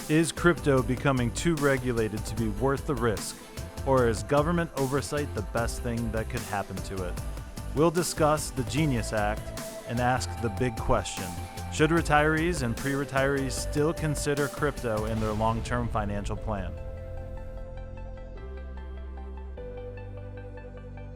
Is crypto becoming too regulated to be worth the risk? Or is government oversight the best thing that could happen to it? We'll discuss the Genius Act and ask the big question. Should retirees and pre-retirees still consider crypto in their long-term financial plan?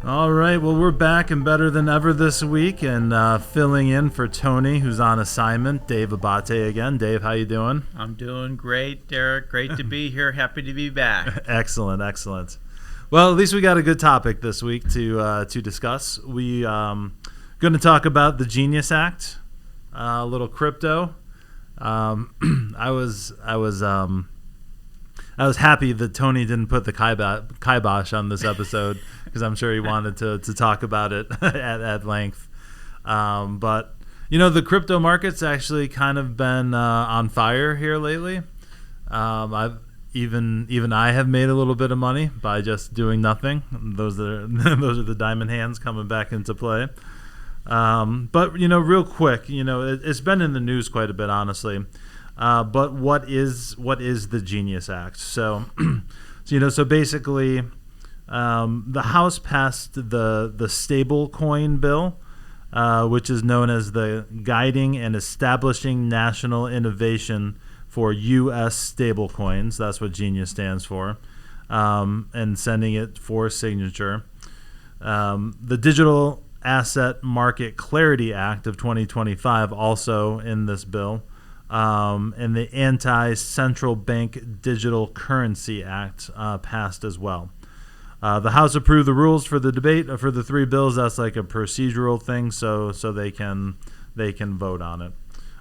All right, well, we're back and better than ever this week, and filling in for Tony, who's on assignment, Dave Abate again. Dave, how you doing? I'm doing great, Derek. Great to be here. Happy to be back. Excellent. Well, at least we got a good topic this week to discuss. We going to talk about the Genius Act, a little crypto. I was happy that Tony didn't put the kibosh on this episode because I'm sure he wanted to talk about it at length. But, the crypto market's actually kind of been on fire here lately. Even I have made a little bit of money by just doing nothing. Those are the diamond hands coming back into play. But, real quick, it's been in the news quite a bit, honestly. But what is the Genius Act? So basically, the House passed the stablecoin bill, which is known as the Guiding and Establishing National Innovation for U.S. Stablecoins. That's what Genius stands for, and sending it for signature. The Digital Asset Market Clarity Act of 2025 also in this bill. And the Anti-Central Bank Digital Currency Act passed as well. The House approved the rules for the debate for the three bills. That's like a procedural thing, so they can vote on it.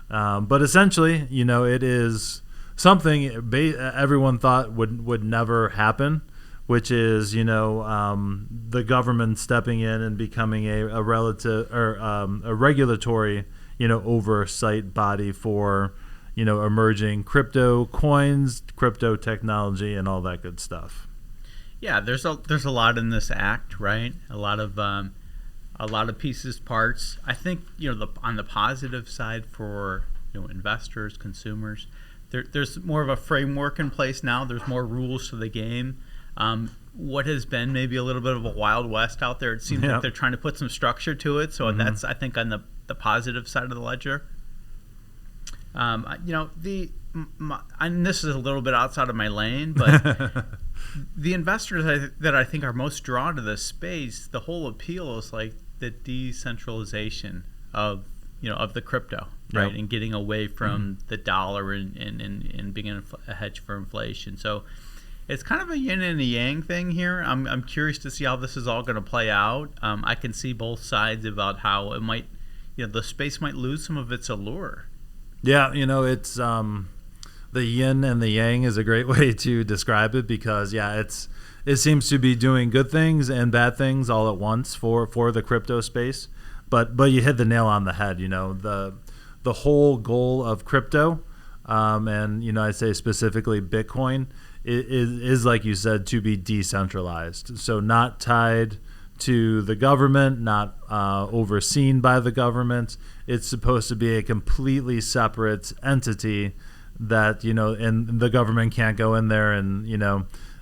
But essentially, it is something everyone thought would never happen, which is the government stepping in and becoming a regulatory oversight body for emerging crypto coins, crypto technology, and all that good stuff. Yeah, there's a lot in this act, right? A lot of pieces, parts. I think on the positive side for investors, consumers, there's more of a framework in place now. There's more rules to the game. What has been maybe a little bit of a Wild West out there, it seems like they're trying to put some structure to it. So that's, I think, on the positive side of the ledger. And this is a little bit outside of my lane, but the investors that I think are most drawn to this space, the whole appeal is like the decentralization of the crypto, right? Yep. And getting away from the dollar and being a hedge for inflation. So it's kind of a yin and a yang thing here. I'm curious to see how this is all going to play out. I can see both sides about how it might, the space might lose some of its allure. Yeah, it's the yin and the yang is a great way to describe it because it seems to be doing good things and bad things all at once for the crypto space. But you hit the nail on the head. The whole goal of crypto, and I say specifically Bitcoin, is like you said, to be decentralized. So not tied to the government, not overseen by the government. It's supposed to be a completely separate entity that, and the government can't go in there and,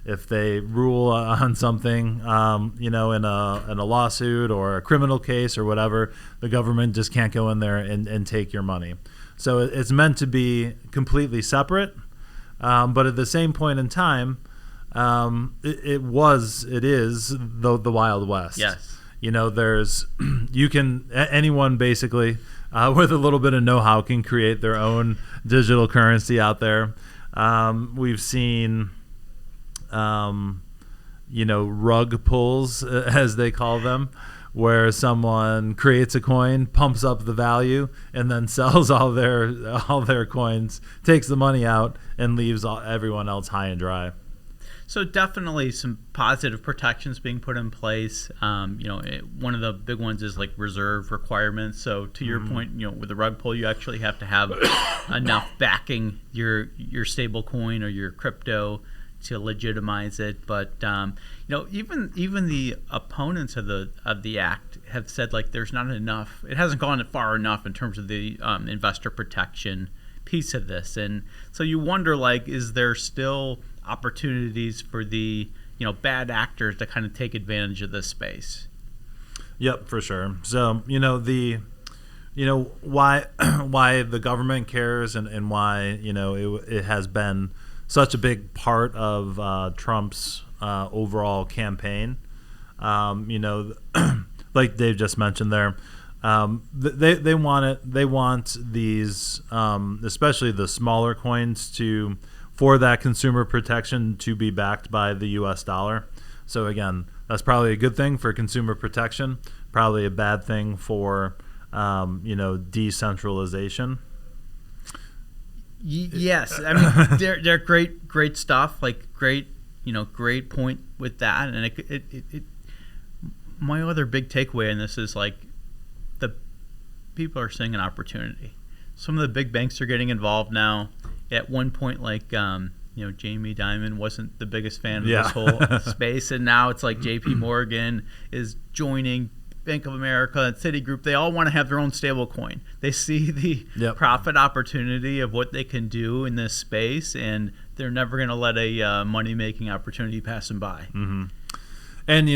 if they rule on something, in a lawsuit or a criminal case or whatever, the government just can't go in there and take your money. So it's meant to be completely separate. But at the same point in time, it is the Wild West. Yes. Anyone basically with a little bit of know-how can create their own digital currency out there. We've seen, rug pulls, as they call them, where someone creates a coin, pumps up the value, and then sells all their coins, takes the money out, and leaves everyone else high and dry. So definitely some positive protections being put in place. One of the big ones is like reserve requirements. So to your point, with the rug pull, you actually have to have enough backing your stable coin or your crypto to legitimize it. But even the opponents of the act have said like there's not enough. It hasn't gone far enough in terms of the investor protection piece of this. And so you wonder, like, is there still opportunities for the bad actors to kind of take advantage of this space? Yep, for sure. So why the government cares and why it has been such a big part of Trump's overall campaign. Like Dave just mentioned there, they want it. They want these, especially the smaller coins, for that consumer protection to be backed by the U.S. dollar. So again, that's probably a good thing for consumer protection. Probably a bad thing for decentralization. Yes, I mean they're great stuff. Like great point with that. And it my other big takeaway in this is like the people are seeing an opportunity. Some of the big banks are getting involved now. At one point, like Jamie Dimon wasn't the biggest fan of this whole space, and now it's like J.P. Morgan is joining Bank of America and Citigroup. They all want to have their own stable coin. They see the profit opportunity of what they can do in this space, and they're never going to let a money-making opportunity pass them by. Mm-hmm. And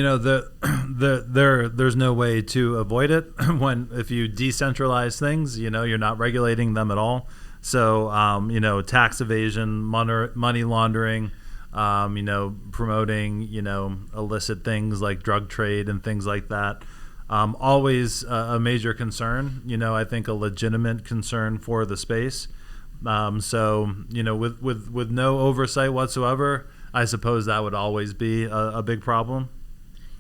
there's no way to avoid it if you decentralize things. You're not regulating them at all. So tax evasion, money laundering, promoting illicit things like drug trade and things like that. Always a major concern. I think a legitimate concern for the space. So with no oversight whatsoever, I suppose that would always be a big problem.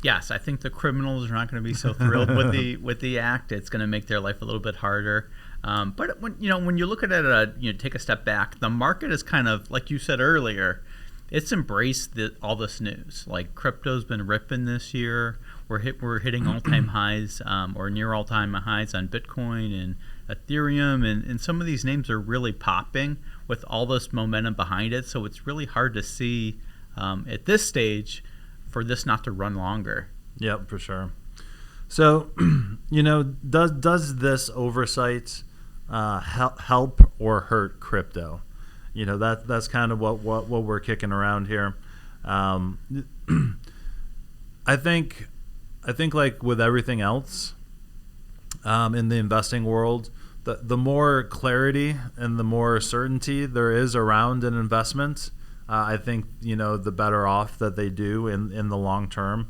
Yes, I think the criminals are not going to be so thrilled with the act. It's going to make their life a little bit harder. But when you look at it, take a step back, the market is kind of, like you said earlier, it's embraced all this news. Like crypto's been ripping this year. We're hitting all-time highs or near all-time highs on Bitcoin and Ethereum, and some of these names are really popping with all this momentum behind it. So it's really hard to see at this stage for this not to run longer. Yep, for sure. So, does this oversight help or hurt crypto? That's kind of what we're kicking around here. I think like with everything else in the investing world, the more clarity and the more certainty there is around an investment, I think the better off that they do in the long term.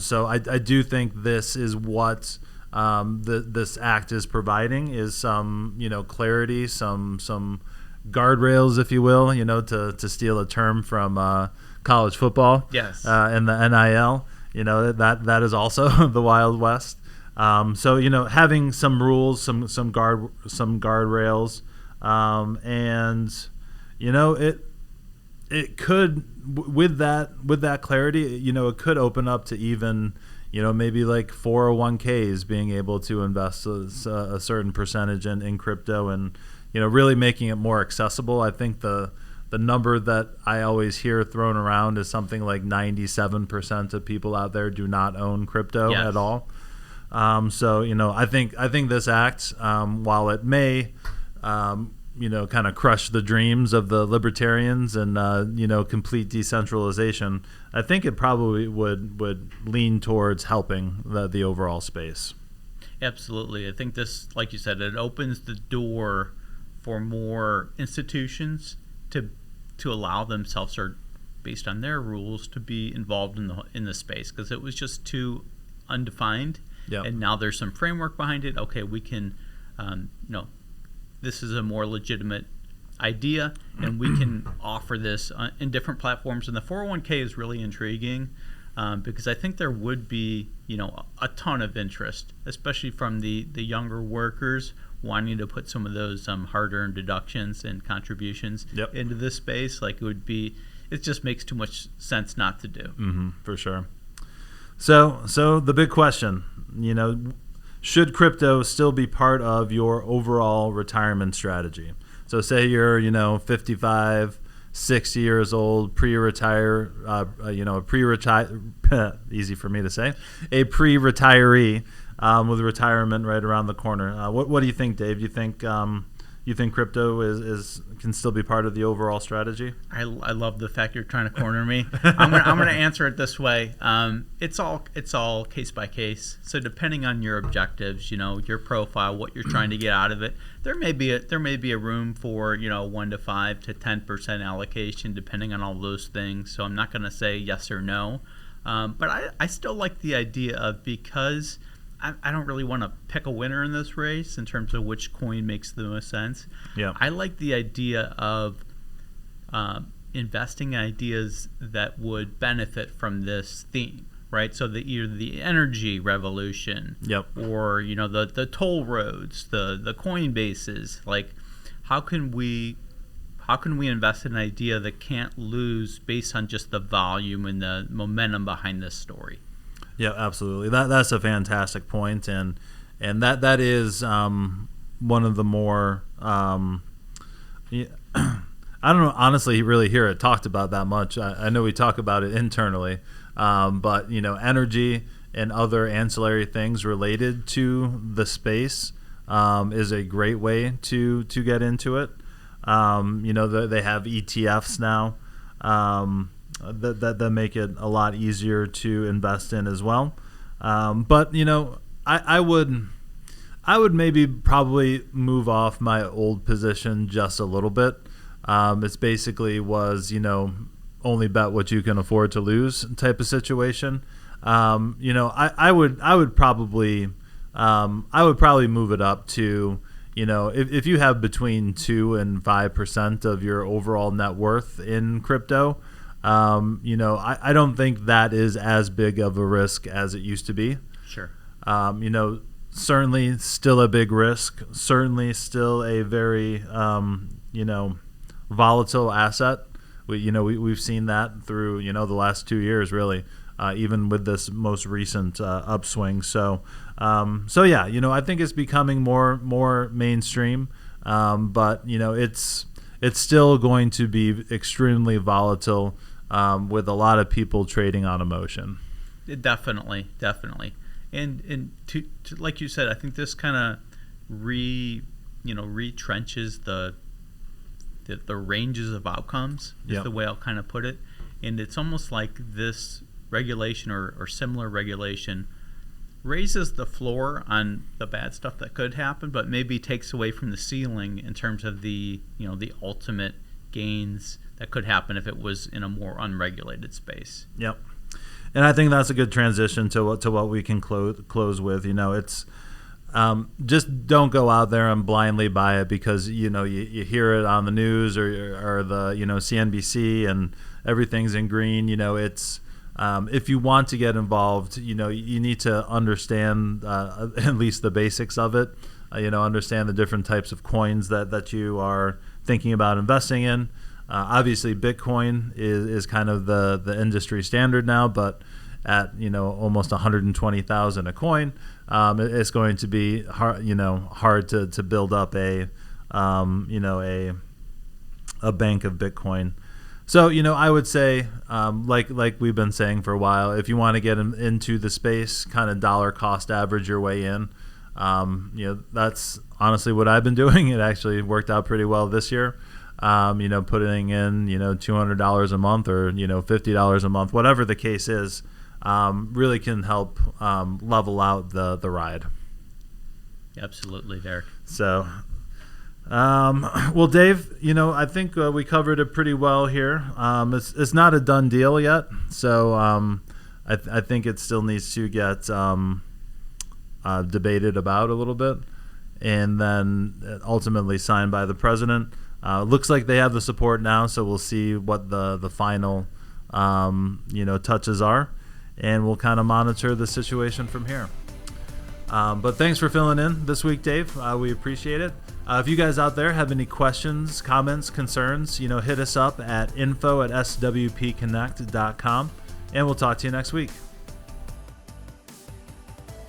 So I do think this is what this act is providing, is some clarity, some guardrails, if you will, to steal a term from college football. Yes. And the NIL, that is also the Wild West. So having some rules, some guardrails, and it could, with that clarity, it could open up to even maybe like 401ks being able to invest a certain percentage in crypto, and really making it more accessible. I think the number that I always hear thrown around is something like 97% of people out there do not own crypto at all. So I think this act, while it may kind of crush the dreams of the libertarians and complete decentralization, I think it probably would lean towards helping the overall space. Absolutely. I think this, like you said, it opens the door for more institutions to allow themselves, or based on their rules, to be involved in the space, because it was just too undefined. Yep. And now there's some framework behind it. Okay, we can this is a more legitimate idea, and we can offer this in different platforms. And the 401k is really intriguing because I think there would be a ton of interest, especially from the younger workers wanting to put some of those hard-earned deductions and contributions into this space. Like it just makes too much sense not to do. Mm-hmm, for sure. So the big question, should crypto still be part of your overall retirement strategy? So say you're, 55, 60 years old, pre-retire, easy for me to say, a pre-retiree with retirement right around the corner. What do you think, Dave? Do you think, you think crypto is can still be part of the overall strategy? I love the fact you're trying to corner me. I'm gonna answer it this way. It's all case by case. So depending on your objectives, your profile, what you're trying to get out of it, there may be a room for 1 to 5 to 10% allocation, depending on all those things. So I'm not gonna say yes or no, but I still like the idea of, because I don't really want to pick a winner in this race in terms of which coin makes the most sense. Yeah. I like the idea of investing in ideas that would benefit from this theme, right? So either the energy revolution, Yep. or the toll roads, the coin bases. Like, how can we invest in an idea that can't lose based on just the volume and the momentum behind this story? Yeah, absolutely. That's a fantastic point, and that is one of the more I don't know, honestly really hear it talked about that much. I know we talk about it internally, but energy and other ancillary things related to the space is a great way to get into it. They have ETFs now. That make it a lot easier to invest in as well. But I would maybe probably move off my old position just a little bit. It's basically was only bet what you can afford to lose type of situation. I would probably move it up to if you have between 2 and 5% of your overall net worth in crypto. I don't think that is as big of a risk as it used to be. Sure. Certainly still a big risk. Certainly still a very, volatile asset. We've seen that through, the last 2 years, really, even with this most recent upswing. So yeah, I think it's becoming more mainstream. But it's still going to be extremely volatile, with a lot of people trading on emotion. Definitely. And to like you said, I think this kind of retrenches the ranges of outcomes, is Yep. the way I'll kind of put it. And it's almost like this regulation or similar regulation raises the floor on the bad stuff that could happen, but maybe takes away from the ceiling in terms of the ultimate gains that could happen if it was in a more unregulated space. Yep. And I think that's a good transition to what we can close with. It's just don't go out there and blindly buy it because you hear it on the news or the CNBC and everything's in green. It's if you want to get involved, you need to understand at least the basics of it. Understand the different types of coins that you are thinking about investing in. Obviously, Bitcoin is kind of the industry standard now, but at almost 120,000 a coin, it's going to be hard to build up a bank of Bitcoin. So I would say like we've been saying for a while, if you want to get into the space, kind of dollar cost average your way in. That's honestly what I've been doing. It actually worked out pretty well this year. Putting in, $200 a month or, $50 a month, whatever the case is, really can help level out the ride. Absolutely, Derek. So, well, Dave, I think we covered it pretty well here. It's not a done deal yet. So I think it still needs to get debated about a little bit and then ultimately signed by the president. Looks like they have the support now, so we'll see what the final touches are, and we'll kind of monitor the situation from here. But thanks for filling in this week, Dave. We appreciate it. If you guys out there have any questions, comments, concerns, hit us up at info@swpconnect.com, and we'll talk to you next week.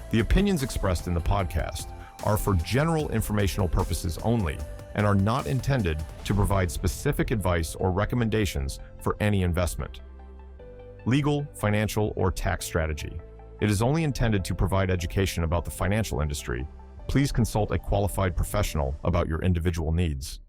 The opinions expressed in the podcast are for general informational purposes only and are not intended to provide specific advice or recommendations for any investment, legal, financial, or tax strategy. It is only intended to provide education about the financial industry. please consult a qualified professional about your individual needs.